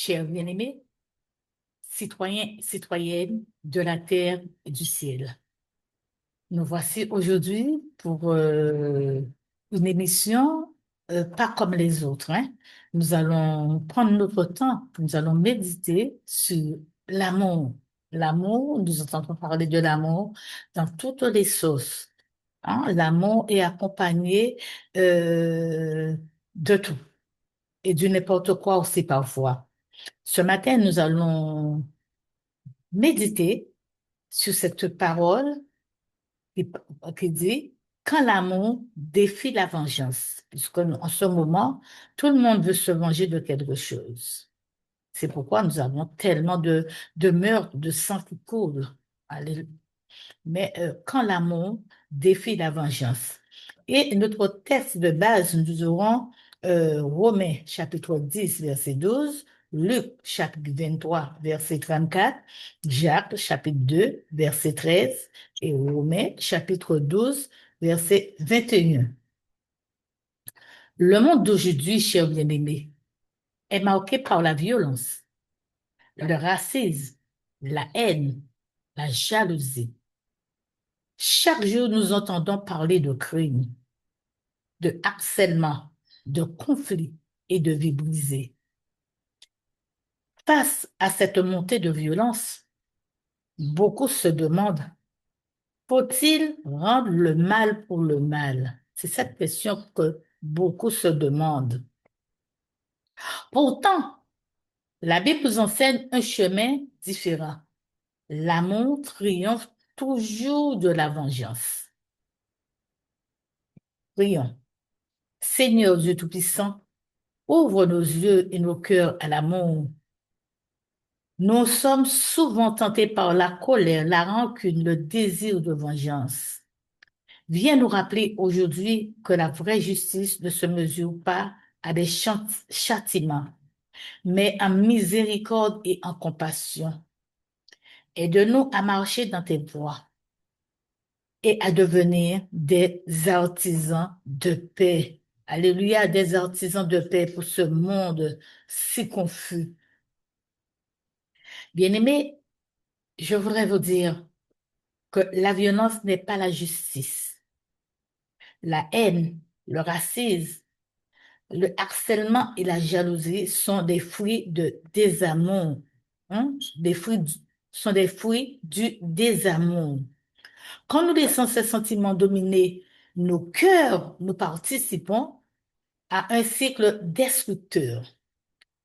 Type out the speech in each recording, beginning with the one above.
Chers bien-aimés, citoyens, citoyennes de la terre et du ciel, nous voici aujourd'hui pour une émission pas comme les autres, hein. Nous allons prendre notre temps, nous allons méditer sur l'amour. L'amour, nous entendons parler de l'amour dans toutes les sauces, hein. L'amour est accompagné euh, de tout et du n'importe quoi aussi parfois. Ce matin, nous allons méditer sur cette parole qui, qui dit, quand l'amour défie la vengeance, puisque en ce moment, tout le monde veut se venger de quelque chose. C'est pourquoi nous avons tellement de meurtres, de sang qui coule. Alléluia. Mais quand l'amour défie la vengeance. Et notre texte de base, nous aurons Romains chapitre 10, verset 12, Luc chapitre 23, verset 34, Jacques chapitre 2, verset 13 et Romains chapitre 12, verset 21. Le monde d'aujourd'hui, chers bien-aimés, est marqué par la violence, le racisme, la haine, la jalousie. Chaque jour, nous entendons parler de crimes, de harcèlement, de conflits et de vies brisées. Face à cette montée de violence, beaucoup se demandent, faut-il rendre le mal pour le mal? C'est cette question que beaucoup se demandent. Pourtant, la Bible nous enseigne un chemin différent. L'amour triomphe toujours de la vengeance. Prions. Seigneur Dieu Tout-Puissant, ouvre nos yeux et nos cœurs à l'amour. Nous sommes souvent tentés par la colère, la rancune, le désir de vengeance. Viens nous rappeler aujourd'hui que la vraie justice ne se mesure pas à des châtiments, mais en miséricorde et en compassion. Aide-nous à marcher dans tes voies et à devenir des artisans de paix. Alléluia, des artisans de paix pour ce monde si confus. Bien-aimés, je voudrais vous dire que la violence n'est pas la justice. La haine, le racisme, le harcèlement et la jalousie sont des fruits de désamour. Hein? Sont des fruits du désamour. Quand nous laissons ces sentiments dominer nos cœurs, nous participons à un cycle destructeur.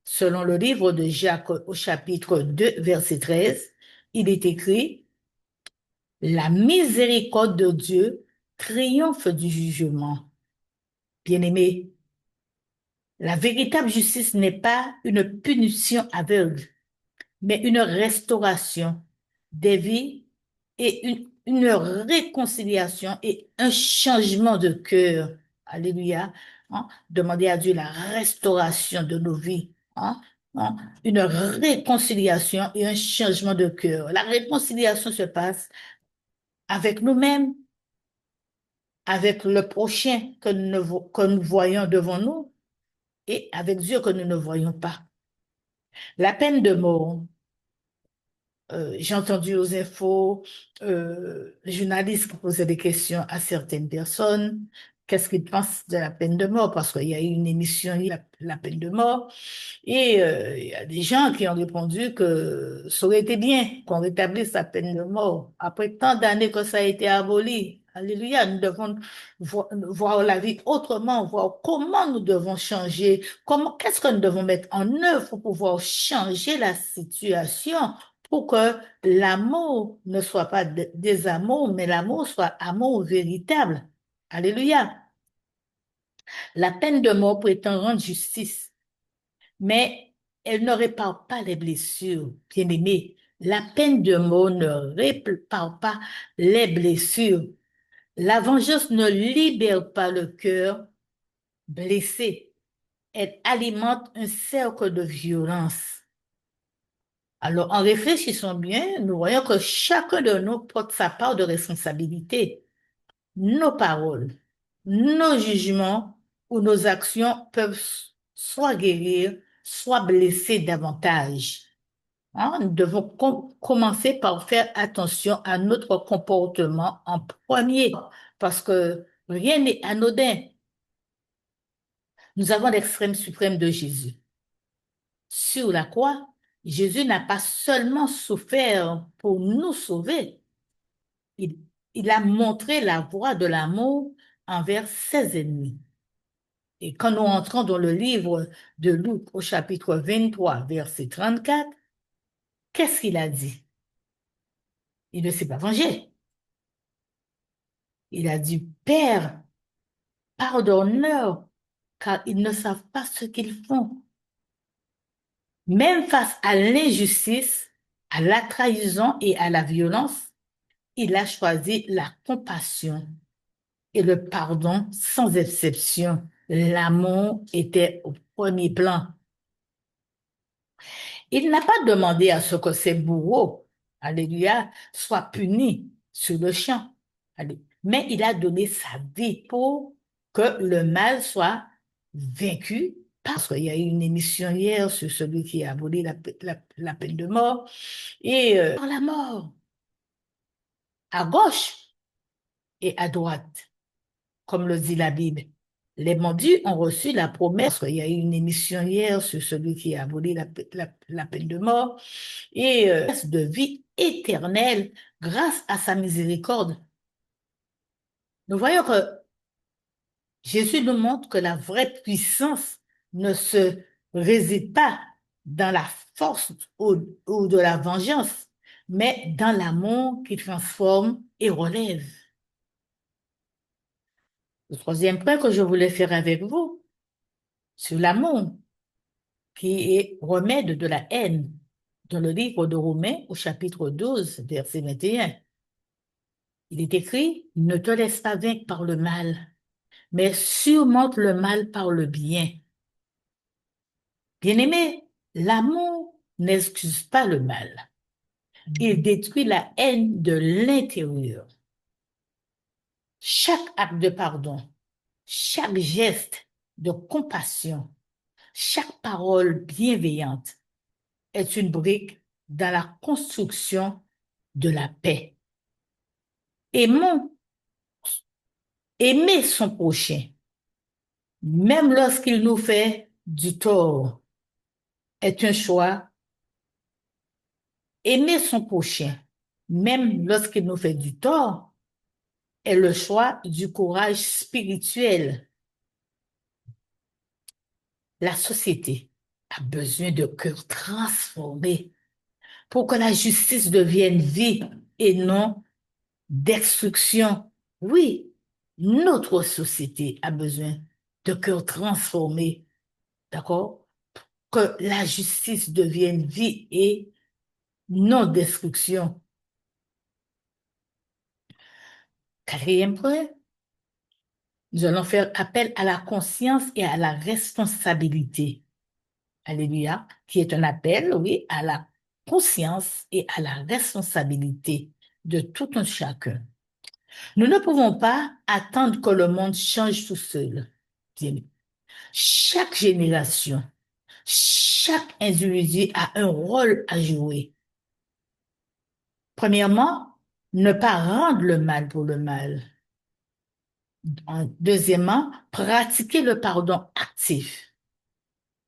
Selon le livre de Jacques au chapitre 2, verset 13, il est écrit, la miséricorde de Dieu triomphe du jugement. Bien-aimé, la véritable justice n'est pas une punition aveugle, mais une restauration des vies et une réconciliation et un changement de cœur. Alléluia. Hein? Demandez à Dieu la restauration de nos vies. Hein? Hein? Une réconciliation et un changement de cœur. La réconciliation se passe avec nous-mêmes, avec le prochain que nous voyons devant nous et avec Dieu que nous ne voyons pas. La peine de mort, j'ai entendu aux infos, les journalistes qui posaient des questions à certaines personnes. Qu'est-ce qu'ils pensent de la peine de mort? Parce qu'il y a eu une émission, il y a la peine de mort. Et il y a des gens qui ont répondu que ça aurait été bien qu'on rétablisse la peine de mort. Après tant d'années que ça a été aboli. Alléluia, nous devons voir la vie autrement, voir comment nous devons changer, qu'est-ce que nous devons mettre en œuvre pour pouvoir changer la situation, pour que l'amour ne soit pas désamour, mais l'amour soit amour véritable. Alléluia. La peine de mort prétend rendre justice, mais elle ne répare pas les blessures, bien-aimés. La peine de mort ne répare pas les blessures. La vengeance ne libère pas le cœur blessé. Elle alimente un cercle de violence. Alors, en réfléchissant bien, nous voyons que chacun de nous porte sa part de responsabilité. Nos paroles, nos jugements ou nos actions peuvent soit guérir, soit blessé davantage. Hein, nous devons commencer par faire attention à notre comportement en premier, parce que rien n'est anodin. Nous avons l'extrême suprême de Jésus. Sur la croix, Jésus n'a pas seulement souffert pour nous sauver, il, il a montré la voie de l'amour envers ses ennemis. Et quand nous entrons dans le livre de Luc au chapitre 23, verset 34, qu'est-ce qu'il a dit? Il ne s'est pas vengé. Il a dit, Père, pardonne-leur, car ils ne savent pas ce qu'ils font. Même face à l'injustice, à la trahison et à la violence, il a choisi la compassion et le pardon sans exception. L'amour était au premier plan. Il n'a pas demandé à ce que ses bourreaux, alléluia, soient punis sur le champ. Mais il a donné sa vie pour que le mal soit vaincu. Parce qu'il y a eu une émission hier sur celui qui a aboli la peine de mort. Et par la mort, à gauche et à droite, comme le dit la Bible. Les mendiants ont reçu la promesse. Il y a eu une émission hier sur celui qui a aboli la peine de mort et de vie éternelle grâce à sa miséricorde. Nous voyons que Jésus nous montre que la vraie puissance ne se réside pas dans la force ou de la vengeance, mais dans l'amour qui transforme et relève. Le troisième point que je voulais faire avec vous, sur l'amour, qui est remède de la haine, dans le livre de Romains au chapitre 12, verset 21. Il est écrit, ne te laisse pas vaincre par le mal, mais surmonte le mal par le bien. Bien-aimé, l'amour n'excuse pas le mal. Il détruit la haine de l'intérieur. Chaque acte de pardon, chaque geste de compassion, chaque parole bienveillante est une brique dans la construction de la paix. Aimons, aimer son prochain, même lorsqu'il nous fait du tort, est un choix. Aimer son prochain, même lorsqu'il nous fait du tort, est le choix du courage spirituel. La société a besoin de cœurs transformés pour que la justice devienne vie et non destruction. Oui, notre société a besoin de cœurs transformés, d'accord? Que la justice devienne vie et non destruction. Quatrième point, nous allons faire appel à la conscience et à la responsabilité. Alléluia, qui est un appel, oui, à la conscience et à la responsabilité de tout un chacun. Nous ne pouvons pas attendre que le monde change tout seul. Chaque génération, chaque individu a un rôle à jouer. Premièrement, ne pas rendre le mal pour le mal. Deuxièmement, pratiquer le pardon actif.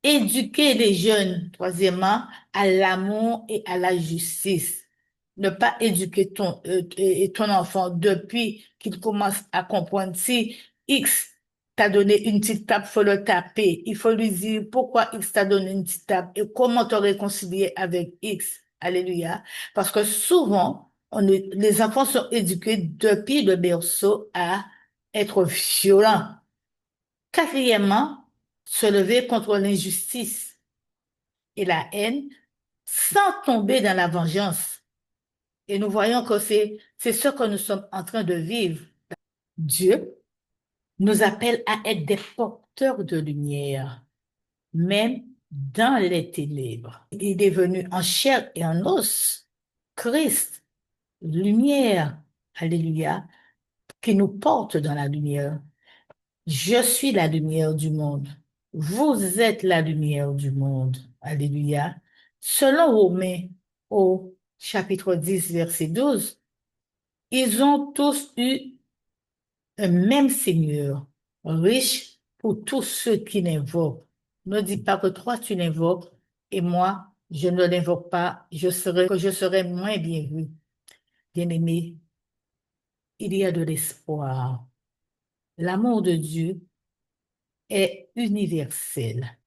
Éduquer les jeunes, troisièmement, à l'amour et à la justice. Ne pas éduquer ton enfant depuis qu'il commence à comprendre si X t'a donné une petite tape, il faut le taper. Il faut lui dire pourquoi X t'a donné une petite tape et comment te réconcilier avec X. Alléluia. Parce que souvent, les enfants sont éduqués depuis le berceau à être violents. Quatrièmement, se lever contre l'injustice et la haine sans tomber dans la vengeance. Et nous voyons que c'est ce que nous sommes en train de vivre. Dieu nous appelle à être des porteurs de lumière, même dans les ténèbres. Il est venu en chair et en os, Christ, lumière, alléluia, qui nous porte dans la lumière. Je suis la lumière du monde. Vous êtes la lumière du monde. Alléluia. Selon Romains au chapitre 10, verset 12, ils ont tous eu un même Seigneur, riche pour tous ceux qui l'invoquent. Ne dis pas que toi tu l'invoques et moi je ne l'invoque pas, je serai moins bien vu. Bien-aimé, il y a de l'espoir. L'amour de Dieu est universel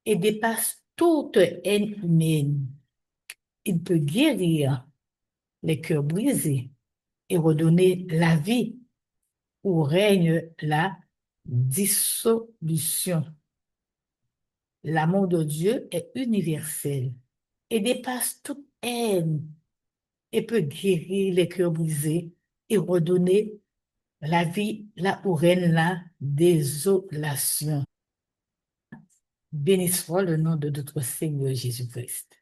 et dépasse toute haine humaine. Il peut guérir les cœurs brisés et redonner la vie où règne la dissolution. L'amour de Dieu est universel et dépasse toute haine et peut guérir les cœurs brisés et redonner la vie là où règne la désolation. Béni soit le nom de notre Seigneur Jésus-Christ.